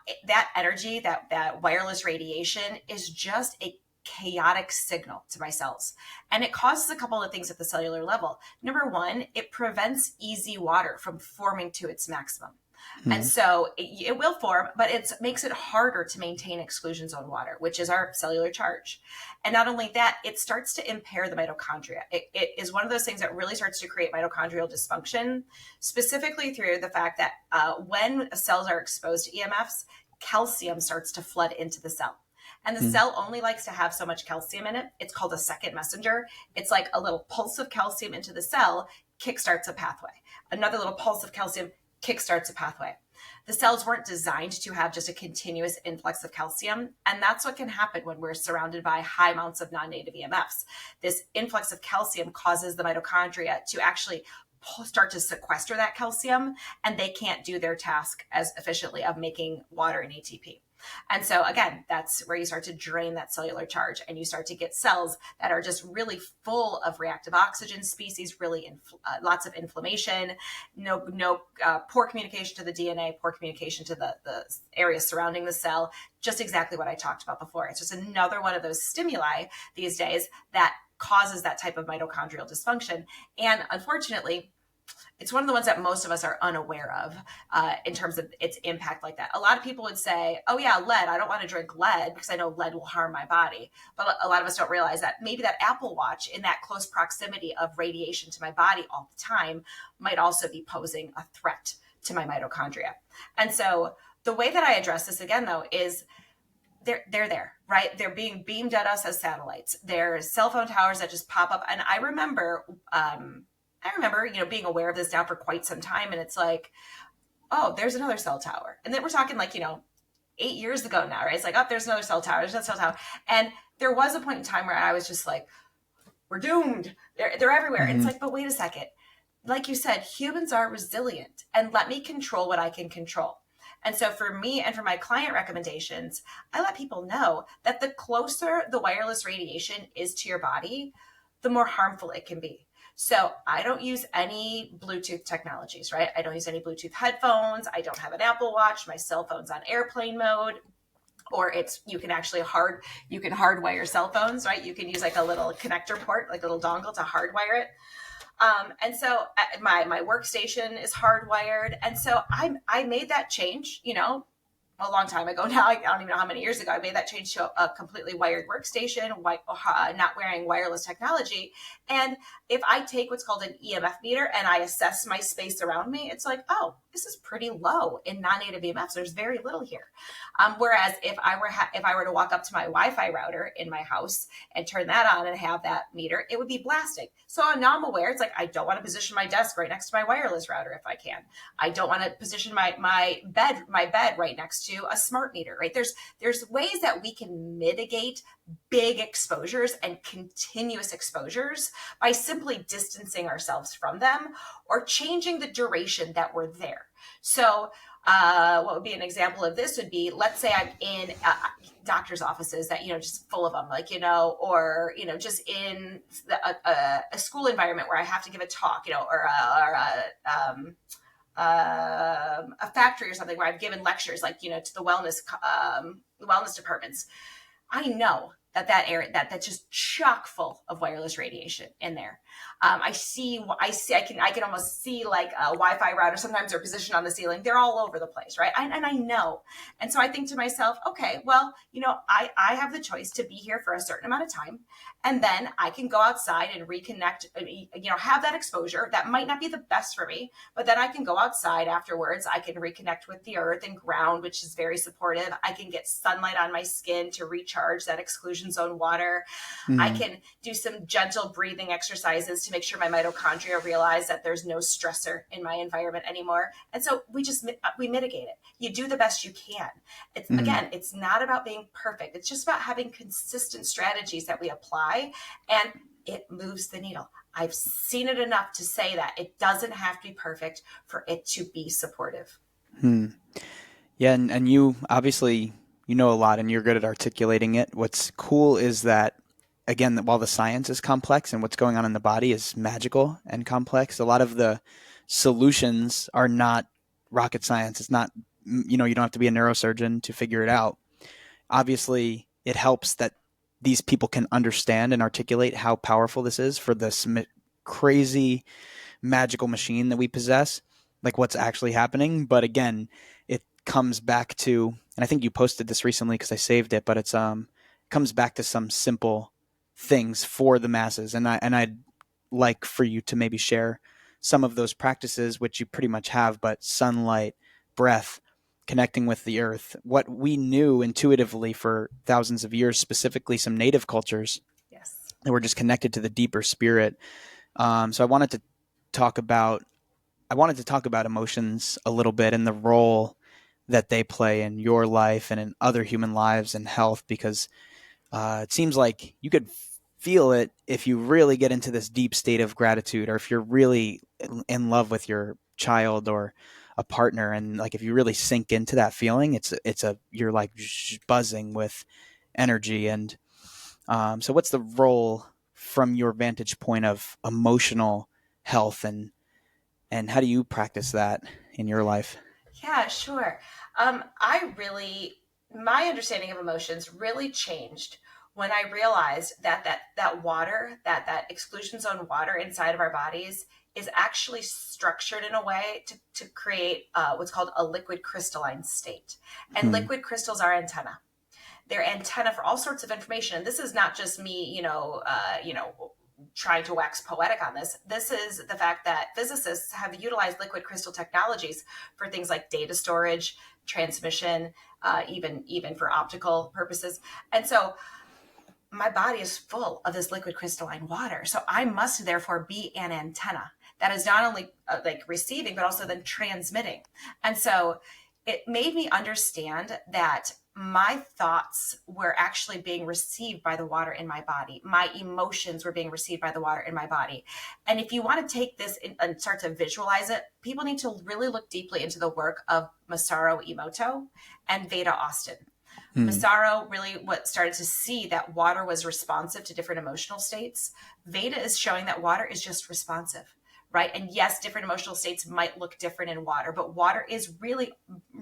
energy, that wireless radiation is just a chaotic signal to my cells. And it causes a couple of things at the cellular level. Number one, it prevents easy water from forming to its maximum. And so it will form, but it makes it harder to maintain exclusion zone water, which is our cellular charge. And not only that, it starts to impair the mitochondria. It is one of those things that really starts to create mitochondrial dysfunction, specifically through the fact that when cells are exposed to EMFs, calcium starts to flood into the cell. And the cell only likes to have so much calcium in it. It's called a second messenger. It's like a little pulse of calcium into the cell kickstarts a pathway. Another little pulse of calcium kickstarts a pathway. The cells weren't designed to have just a continuous influx of calcium. And that's what can happen when we're surrounded by high amounts of non-native EMFs. This influx of calcium causes the mitochondria to actually start to sequester that calcium, and they can't do their task as efficiently of making water and ATP. And so again, that's where you start to drain that cellular charge, and you start to get cells that are just really full of reactive oxygen species, really lots of inflammation, poor communication to the DNA, poor communication to the areas surrounding the cell, just exactly what I talked about before. It's just another one of those stimuli these days that causes that type of mitochondrial dysfunction. And unfortunately, it's one of the ones that most of us are unaware of in terms of its impact like that. A lot of people would say, oh yeah, lead, I don't want to drink lead because I know lead will harm my body. But a lot of us don't realize that maybe that Apple Watch in that close proximity of radiation to my body all the time might also be posing a threat to my mitochondria. And so the way that I address this again, though, is they're there, right? They're being beamed at us as satellites. There's cell phone towers that just pop up. And I remember, being aware of this now for quite some time. And it's like, oh, there's another cell tower. And then we're talking 8 years ago now, right? It's like, oh, there's another cell tower. There's another cell tower. And there was a point in time where I was just like, we're doomed. They're everywhere. Mm-hmm. It's like, but wait a second. Like you said, humans are resilient, and let me control what I can control. And so for me and for my client recommendations, I let people know that the closer the wireless radiation is to your body, the more harmful it can be. So I don't use any Bluetooth technologies, right? I don't use any Bluetooth headphones. I don't have an Apple Watch. My cell phone's on airplane mode. Or you can hardwire cell phones, right? You can use like a little connector port, like a little dongle to hardwire it. And so my workstation is hardwired. And so I made that change, a long time ago now. I don't even know how many years ago. I made that change to a completely wired workstation, not wearing wireless technology. And if I take what's called an EMF meter and I assess my space around me, it's like, oh, this is pretty low in non-native EMFs. There's very little here. Whereas if I were to walk up to my Wi-Fi router in my house and turn that on and have that meter, it would be blasting. So now I'm aware. It's like, I don't want to position my desk right next to my wireless router if I can. I don't want to position my bed right next to a smart meter, right? There's ways that we can mitigate big exposures and continuous exposures by simply distancing ourselves from them or changing the duration that we're there. So what would be an example of this would be, let's say I'm in doctor's offices that, just full of them, or, just in a school environment where I have to give a talk, or a factory or something where I've given lectures, to the wellness departments. I know that area that's just chock full of wireless radiation in there. I can almost see like a Wi-Fi router. Sometimes they're positioned on the ceiling. They're all over the place, right? And I know. And so I think to myself, okay, well, I have the choice to be here for a certain amount of time. And then I can go outside and reconnect, have that exposure. That might not be the best for me, but then I can go outside afterwards. I can reconnect with the earth and ground, which is very supportive. I can get sunlight on my skin to recharge that exclusion zone water. I can do some gentle breathing exercises to make sure my mitochondria realize that there's no stressor in my environment anymore. And so we mitigate it. You do the best you can. Again, it's not about being perfect. It's just about having consistent strategies that we apply, and it moves the needle. I've seen it enough to say that it doesn't have to be perfect for it to be supportive. Yeah. And you obviously, a lot and you're good at articulating it. What's cool is that, again, while the science is complex and what's going on in the body is magical and complex, a lot of the solutions are not rocket science. It's not, you don't have to be a neurosurgeon to figure it out. Obviously, it helps that these people can understand and articulate how powerful this is for this crazy magical machine that we possess, like what's actually happening. But again, it comes back to, and I think you posted this recently because I saved it, but it's comes back to some simple things for the masses. And I'd like for you to maybe share some of those practices, which you pretty much have, but sunlight, breath, connecting with the earth, what we knew intuitively for thousands of years, specifically some native cultures Yes. that were just connected to the deeper spirit. So I wanted to talk about emotions a little bit and the role that they play in your life and in other human lives and health, because it seems like you could feel it if you really get into this deep state of gratitude, or if you're really in love with your child or a partner, and like if you really sink into that feeling, you're like buzzing with energy. And so what's the role from your vantage point of emotional health, and how do you practice that in your life? Yeah, sure. My understanding of emotions really changed when I realized that water, that exclusion zone water inside of our bodies is actually structured in a way to create what's called a liquid crystalline state. And Hmm. liquid crystals are antenna. They're antenna for all sorts of information. And this is not just me, trying to wax poetic on this. This is the fact that physicists have utilized liquid crystal technologies for things like data storage, transmission, even for optical purposes. And so my body is full of this liquid crystalline water. So I must therefore be an antenna that is not only like receiving, but also then transmitting. And so it made me understand that my thoughts were actually being received by the water in my body. My emotions were being received by the water in my body. And if you want to take this and start to visualize it, people need to really look deeply into the work of Masaru Emoto and Veda Austin. Hmm. Masaru really started to see that water was responsive to different emotional states. Veda is showing that water is just responsive, right? And yes, different emotional states might look different in water, but water is really,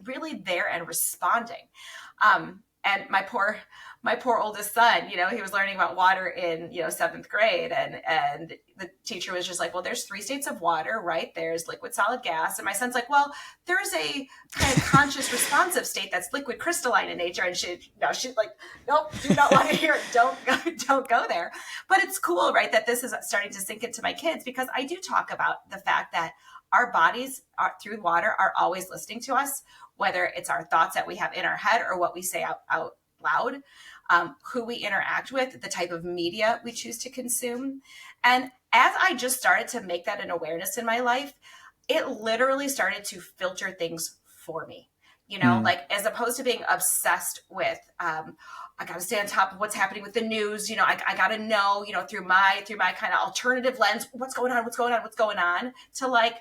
really there and responding. And my poor oldest son, he was learning about water in, seventh grade, and the teacher was just like, well, there's three states of water, right? There's liquid, solid, gas. And my son's like, well, there's a kind of conscious responsive state that's liquid crystalline in nature. And she's like, nope, do not want to hear it. Don't go there. But it's cool, right? That this is starting to sink into my kids, because I do talk about the fact that our bodies through water are always listening to us, whether it's our thoughts that we have in our head or what we say out loud, who we interact with, the type of media we choose to consume. And as I just started to make that an awareness in my life, it literally started to filter things for me. Hmm. Like, as opposed to being obsessed with, I got to stay on top of what's happening with the news. I got to know, through my kind of alternative lens, what's going on, to like,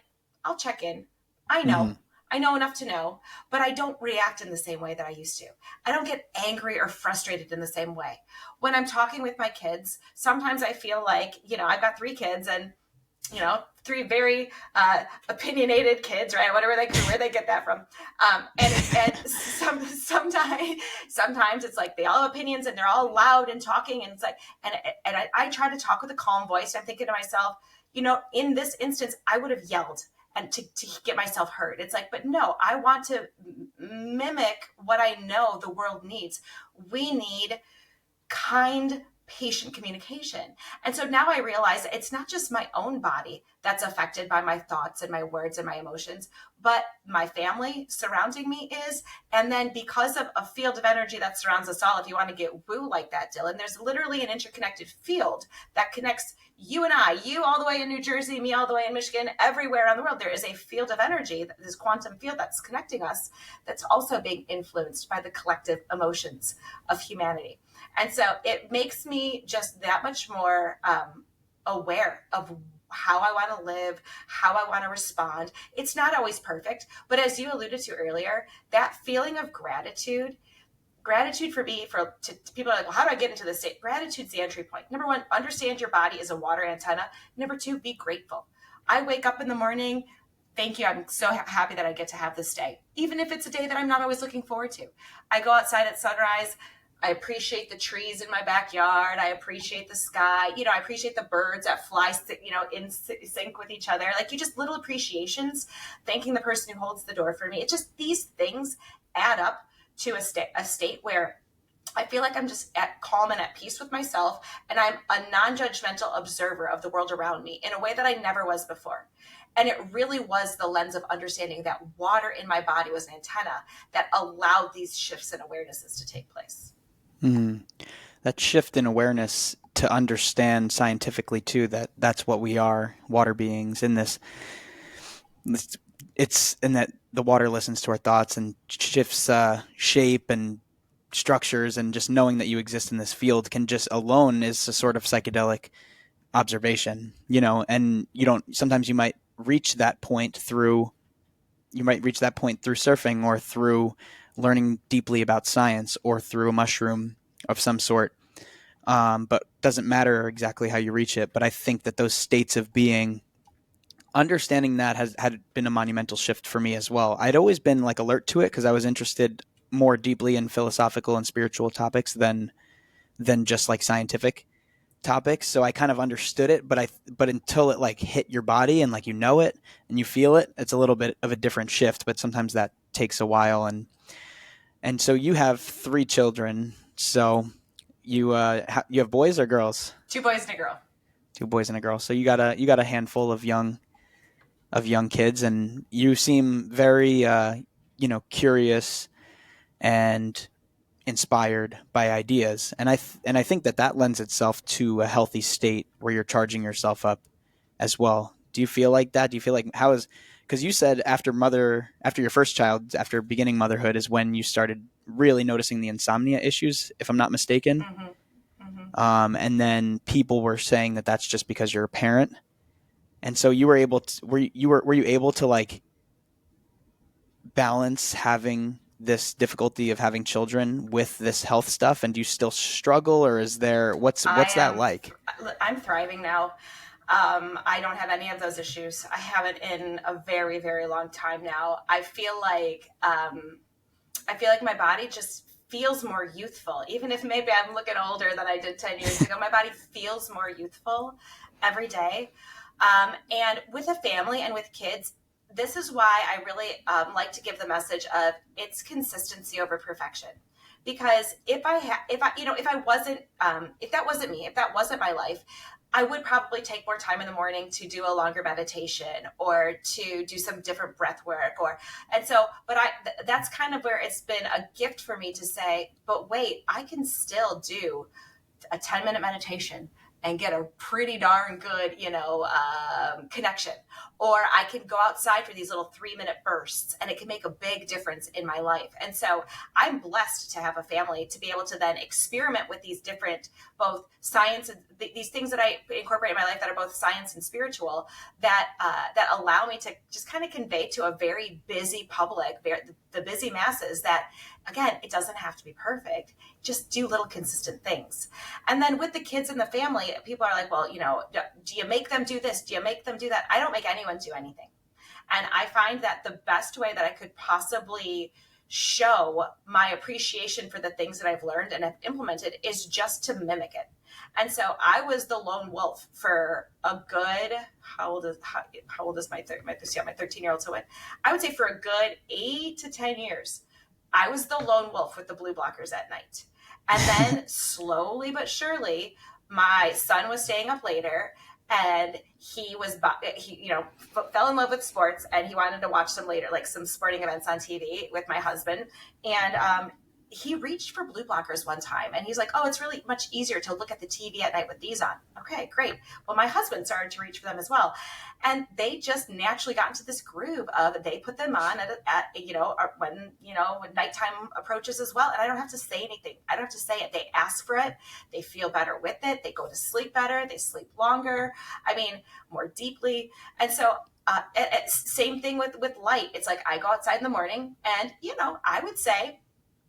I'll check in. I Hmm. know enough to know, but I don't react in the same way that I used to. I don't get angry or frustrated in the same way. When I'm talking with my kids, sometimes I feel like, I've got three kids, and, three very opinionated kids, right? Where they get that from. Sometimes it's like they all have opinions and they're all loud and talking. And it's like, and I try to talk with a calm voice. I'm thinking to myself, in this instance, I would have yelled and to get myself heard. It's like, but no, I want to mimic what I know the world needs. We need kind, patient communication. And so now I realize it's not just my own body that's affected by my thoughts and my words and my emotions, but my family surrounding me is. And then because of a field of energy that surrounds us all, if you want to get woo like that, Dylan, there's literally an interconnected field that connects you and I, you all the way in New Jersey, me all the way in Michigan, everywhere around the world. There is a field of energy, this quantum field that's connecting us, that's also being influenced by the collective emotions of humanity. And so it makes me just that much more aware of how I want to live, how I want to respond. It's not always perfect, but as you alluded to earlier, that feeling of gratitude for me, to people are like, well, how do I get into this state? Gratitude's the entry point. Number one, understand your body is a water antenna. Number two, be grateful. I wake up in the morning. Thank you. I'm so happy that I get to have this day, even if it's a day that I'm not always looking forward to. I go outside at sunrise. I appreciate the trees in my backyard. I appreciate the sky. I appreciate the birds that fly, in sync with each other. Like, you just little appreciations, thanking the person who holds the door for me. It just, these things add up to a state where I feel like I'm just at calm and at peace with myself. And I'm a non-judgmental observer of the world around me in a way that I never was before. And it really was the lens of understanding that water in my body was an antenna that allowed these shifts in awarenesses to take place. Mm. That shift in awareness to understand scientifically too that that's what we are, water beings in this it's in that the water listens to our thoughts and shifts shape and structures, and just knowing that you exist in this field can just alone is a sort of psychedelic observation, and you don't, sometimes you might reach that point through surfing or through learning deeply about science or through a mushroom of some sort. But doesn't matter exactly how you reach it. But I think that those states of being, understanding that had been a monumental shift for me as well. I'd always been like alert to it because I was interested more deeply in philosophical and spiritual topics than just like scientific topics. So I kind of understood it, but until it like hit your body and like it and you feel it, it's a little bit of a different shift. But sometimes that takes a while. And so you have 3 children. So you have boys or girls? 2 boys and a girl. 2 boys and a girl. So you got a handful of young kids, and you seem very curious and inspired by ideas, and I think that lends itself to a healthy state where you're charging yourself up as well. Do you feel like that? Do you feel like because you said after your first child, after beginning motherhood, is when you started really noticing the insomnia issues, if I'm not mistaken. Mm-hmm. Mm-hmm. And then people were saying that that's just because you're a parent, and so you were able to were you able to like balance having this difficulty of having children with this health stuff, and do you still struggle, or is there what's that like? I'm thriving now. I don't have any of those issues. I haven't in a very, very long time now. I feel like my body just feels more youthful, even if maybe I'm looking older than I did 10 years ago. My body feels more youthful every day. And with a family and with kids, this is why I really like to give the message of it's consistency over perfection. Because if that wasn't me, if that wasn't my life, I would probably take more time in the morning to do a longer meditation or to do some different breath work that's kind of where it's been a gift for me to say, but wait, I can still do a 10-minute meditation and get a pretty darn good, connection. Or I can go outside for these little 3-minute bursts, and it can make a big difference in my life. And so I'm blessed to have a family to be able to then experiment with these different, both science and these things that I incorporate in my life that are both science and spiritual, that allow me to just kind of convey to a very busy public, the busy masses, that again, it doesn't have to be perfect. Just do little consistent things. And then with the kids and the family, people are like, well, do you make them do this? Do you make them do that? I don't make anyone do anything. And I find that the best way that I could possibly show my appreciation for the things that I've learned and have implemented is just to mimic it. And so I was the lone wolf for a good, how old is my 13-year-old? So I would say for a good 8 to 10 years, I was the lone wolf with the blue blockers at night. And then slowly but surely, my son was staying up later, and he fell in love with sports, and he wanted to watch some sporting events on TV with my husband. And he reached for blue blockers one time, and he's like, oh, it's really much easier to look at the TV at night with these on. Okay, great. Well, my husband started to reach for them as well. And they just naturally got into this groove of they put them on when nighttime approaches as well. And I don't have to say anything. I don't have to say it. They ask for it. They feel better with it. They go to sleep better. They sleep longer. More deeply. And so same thing with light. It's like I go outside in the morning, and, I would say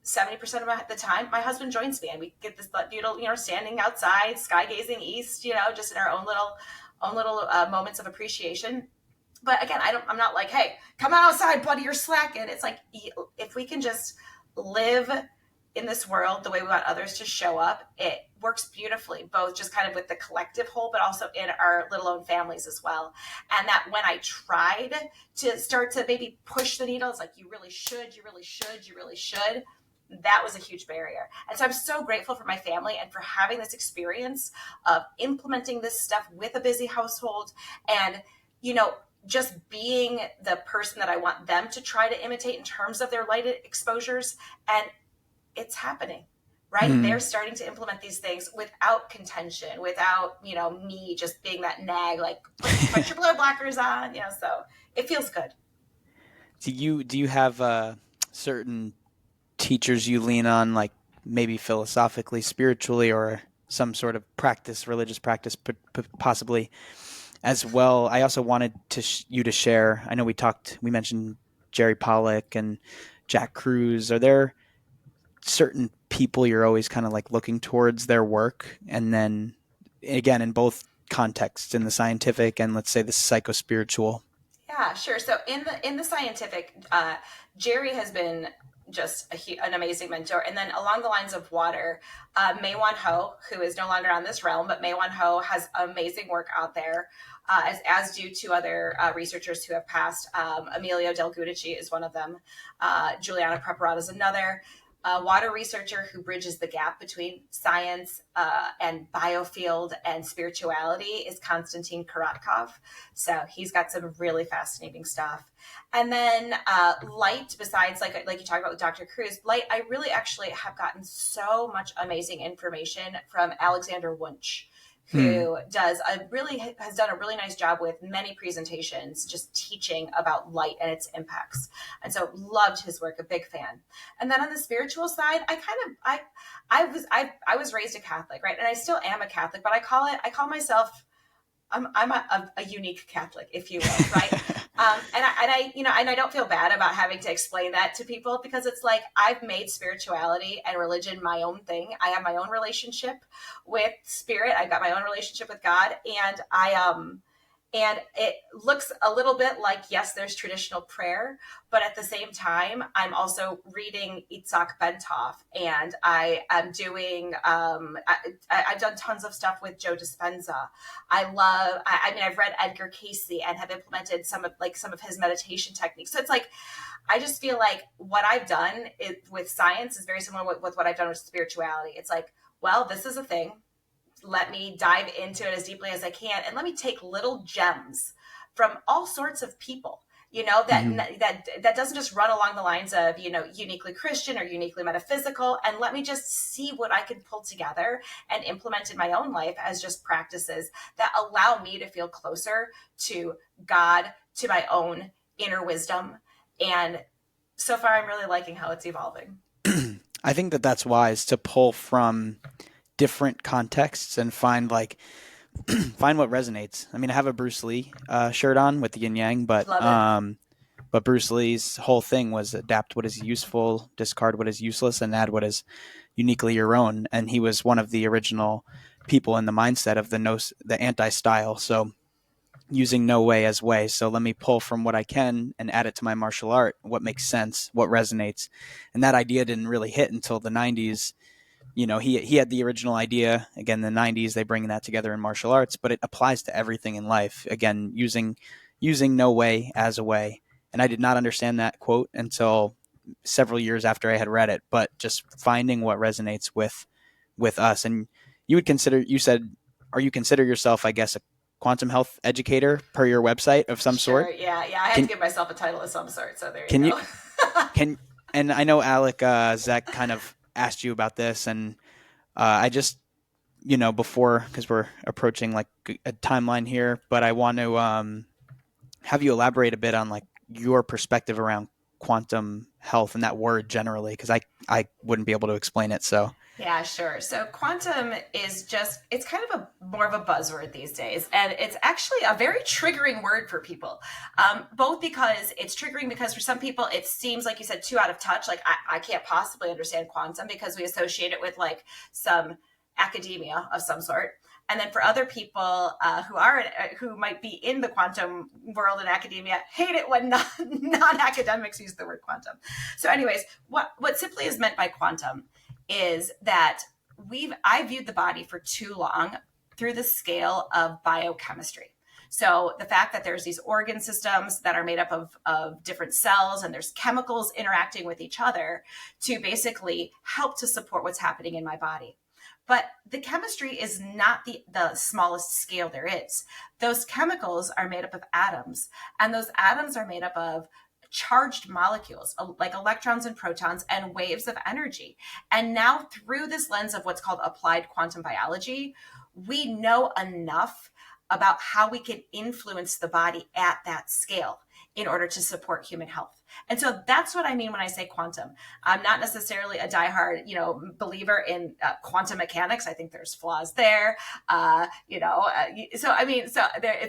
70% of the time, my husband joins me, and we get this beautiful, standing outside, sky gazing east, just in our own little moments of appreciation. But again, I'm not like, hey, come on outside, buddy, you're slacking. It's like, if we can just live in this world the way we want others to show up, it works beautifully, both just kind of with the collective whole, but also in our little own families as well. And that when I tried to start to maybe push the needle, it's like, you really should, that was a huge barrier. And so I'm so grateful for my family and for having this experience of implementing this stuff with a busy household. And, just being the person that I want them to try to imitate in terms of their light exposures. And it's happening, right? They're starting to implement these things without contention, without, me just being that nag, like put your blue blockers on, so it feels good. Do you have certain teachers you lean on, like maybe philosophically, spiritually, or some sort of practice, religious practice, possibly as well? I also wanted you to share. I know we mentioned Jerry Pollack and Jack Cruz. Are there certain people you're always kind of like looking towards their work, and then again in both contexts, in the scientific and let's say the psychospiritual? Yeah, sure. So in the scientific, Jerry has been just an amazing mentor. And then along the lines of water, May Wan Ho, who is no longer on this realm, but May Wan Ho has amazing work out there, as do two other researchers who have passed. Emilio Del Giudice is one of them. Juliana Preparata is another. A water researcher who bridges the gap between science and biofield and spirituality is Konstantin Karatkov. So he's got some really fascinating stuff. And then light, besides like you talked about with Dr. Cruz, light, I really actually have gotten so much amazing information from Alexander Wunsch, who has done a really nice job with many presentations, just teaching about light and its impacts. And so loved his work, a big fan. And then on the spiritual side, I was raised a Catholic, right? And I still am a Catholic, but I call myself, I'm a unique Catholic, if you will, right? And I don't feel bad about having to explain that to people, because it's like I've made spirituality and religion my own thing. I have my own relationship with spirit. I've got my own relationship with God, and it looks a little bit like, yes, there's traditional prayer, but at the same time, I'm also reading Itzhak Bentov, and I am doing, I've done tons of stuff with Joe Dispenza. I've read Edgar Cayce and have implemented some of his meditation techniques. So it's like, I just feel like what I've done with science is very similar with what I've done with spirituality. It's like, well, this is a thing. Let me dive into it as deeply as I can, and let me take little gems from all sorts of people, that doesn't just run along the lines of, uniquely Christian or uniquely metaphysical, and let me just see what I can pull together and implement in my own life as just practices that allow me to feel closer to God, to my own inner wisdom. And so far, I'm really liking how it's evolving. I think that's wise, to pull from different contexts and find what resonates. I mean, I have a Bruce Lee shirt on with the yin yang, but Bruce Lee's whole thing was adapt what is useful, discard what is useless, and add what is uniquely your own. And he was one of the original people in the mindset of the anti-style. So using no way as way. So let me pull from what I can and add it to my martial art. What makes sense, what resonates. And that idea didn't really hit until the 90s. He had the original idea. Again, the 90s, they bring that together in martial arts, but it applies to everything in life. Again, using no way as a way. And I did not understand that quote until several years after I had read it, but just finding what resonates with us. And you said, are you consider yourself, I guess, a quantum health educator per your website of some sort? Yeah. I had to give myself a title of some sort. So there you go. And I know Alec Zek kind of asked you about this, and I just, before, because we're approaching like a timeline here, but I want to have you elaborate a bit on like your perspective around quantum health and that word generally, because I wouldn't be able to explain it. So yeah, sure. So quantum is it's kind of more of a buzzword these days. And it's actually a very triggering word for people, both because it's triggering because for some people, it seems like you said too out of touch. Like I can't possibly understand quantum because we associate it with like some academia of some sort. And then for other people who might be in the quantum world and academia, hate it when non-academics use the word quantum. So anyways, what simply is meant by quantum is that I viewed the body for too long through the scale of biochemistry. So the fact that there's these organ systems that are made up of different cells and there's chemicals interacting with each other to basically help to support what's happening in my body. But the chemistry is not the smallest scale there is. Those chemicals are made up of atoms, and those atoms are made up of charged molecules like electrons and protons and waves of energy. And now, through this lens of what's called applied quantum biology, we know enough about how we can influence the body at that scale in order to support human health. And so that's what I mean when I say quantum. I'm not necessarily a diehard, believer in quantum mechanics. I think there's flaws there. It's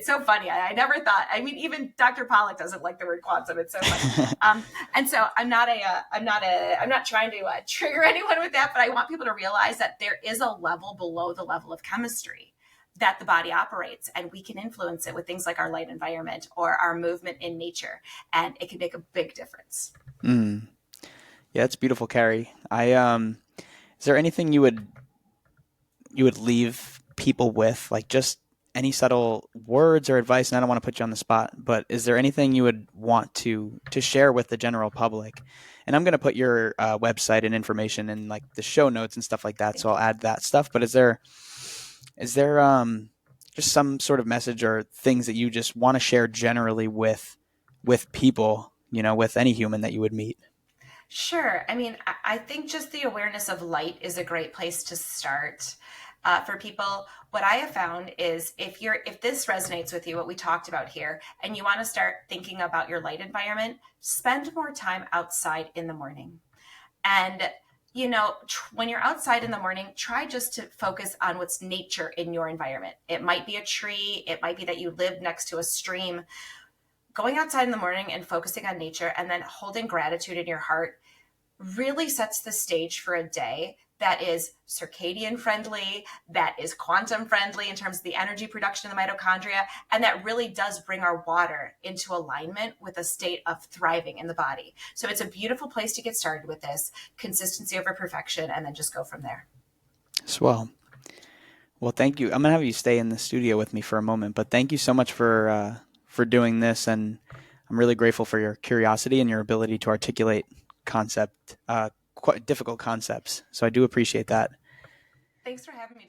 so funny. I never thought. I mean, even Dr. Pollack doesn't like the word quantum. It's so funny. And so I'm not trying to trigger anyone with that, but I want people to realize that there is a level below the level of chemistry that the body operates, and we can influence it with things like our light environment or our movement in nature, and it can make a big difference. Yeah, it's beautiful, Carrie. Is there anything you would leave people with, like just any subtle words or advice? And I don't want to put you on the spot, but is there anything you would want to share with the general public? And I'm going to put your website and information in like the show notes and stuff like that, so I'll add that stuff. But is there just some sort of message or things that you just want to share generally with people, with any human that you would meet? Sure. I mean, I think just the awareness of light is a great place to start. For people, what I have found is if this resonates with you, what we talked about here, and you want to start thinking about your light environment, spend more time outside in the morning. And when you're outside in the morning, try just to focus on what's nature in your environment. It might be a tree. It might be that you live next to a stream. Going outside in the morning and focusing on nature and then holding gratitude in your heart really sets the stage for a day that is circadian friendly, that is quantum friendly in terms of the energy production of the mitochondria, and that really does bring our water into alignment with a state of thriving in the body. So it's a beautiful place to get started with this, consistency over perfection, and then just go from there. Swell. Well, thank you. I'm going to have you stay in the studio with me for a moment, but thank you so much for doing this, and I'm really grateful for your curiosity and your ability to articulate quite difficult concepts. So I do appreciate that. Thanks for having me.